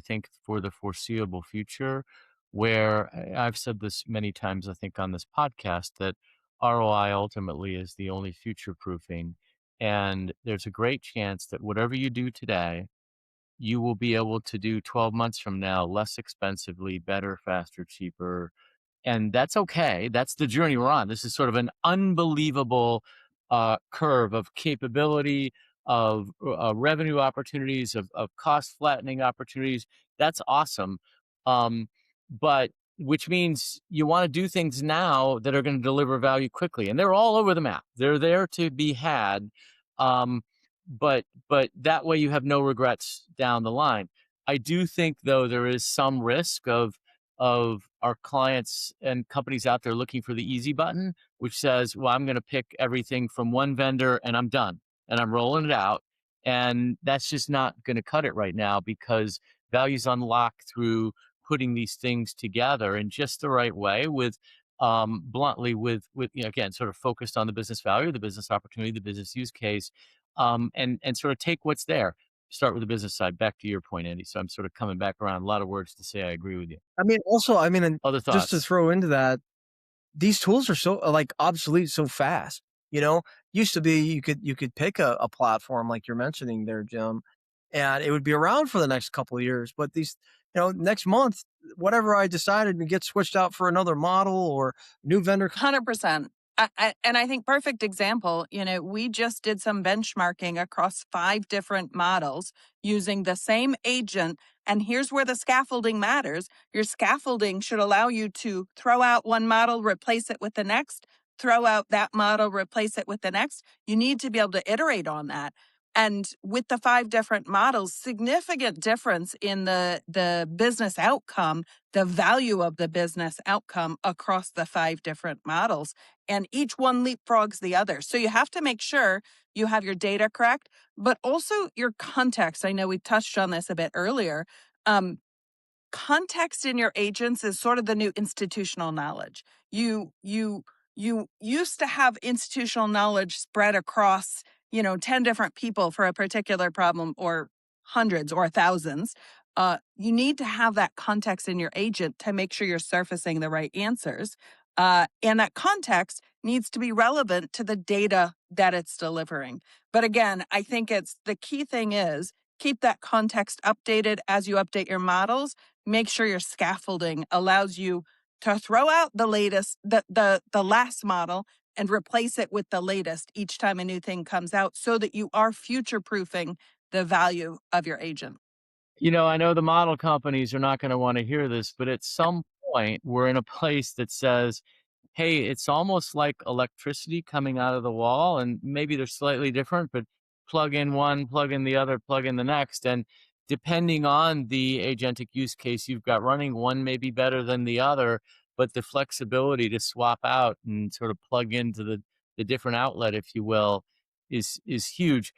think, for the foreseeable future, where I've said this many times, I think, on this podcast, that ROI ultimately is the only future proofing. And there's a great chance that whatever you do today, you will be able to do 12 months from now less expensively, better, faster, cheaper, and that's okay. That's the journey we're on. This is sort of an unbelievable curve of capability, of revenue opportunities, of cost flattening opportunities. That's awesome. Um, but which means you want to do things now that are going to deliver value quickly, and they're all over the map. They're there to be had. Um, but that way you have no regrets down the line. I do think, though, there is some risk of our clients and companies out there looking for the easy button, which says, well, I'm going to pick everything from one vendor and I'm done and I'm rolling it out. And that's just not going to cut it right now, because value's unlocked through putting these things together in just the right way with bluntly with again, sort of focused on the business value, the business opportunity, the business use case, and sort of take what's there. Start with the business side. Back to your point, Andy. So I'm sort of coming back around. A lot of words to say. I agree with you. And Other just to thoughts? throw into that, these tools are so like obsolete so fast. You know, used to be you could pick a platform like you're mentioning there, Jim, and it would be around for the next couple of years. But these, next month, whatever I decided to get switched out for another model or new vendor. 100%. And I think perfect example, we just did some benchmarking across 5 different models using the same agent. And here's where the scaffolding matters. Your scaffolding should allow you to throw out one model, replace it with the next, throw out that model, replace it with the next. You need to be able to iterate on that. And with the 5 different models, significant difference in the business outcome, the value of the business outcome across the 5 different models. And each one leapfrogs the other. So you have to make sure you have your data correct, but also your context. I know we touched on this a bit earlier. Um, Context in your agents is sort of the new institutional knowledge. You used to have institutional knowledge spread across, 10 different people for a particular problem, or hundreds or thousands. You need to have that context in your agent to make sure you're surfacing the right answers. And that context needs to be relevant to the data that it's delivering. But again, I think the key thing is keep that context updated as you update your models. Make sure your scaffolding allows you to throw out the latest, the last model, and replace it with the latest each time a new thing comes out, so that you are future proofing the value of your agent. I know the model companies are not going to want to hear this, but at some point, we're in a place that says, hey, it's almost like electricity coming out of the wall, and maybe they're slightly different, but plug in one, plug in the other, plug in the next. And depending on the agentic use case you've got running, one may be better than the other, but the flexibility to swap out and sort of plug into the different outlet, if you will, is huge.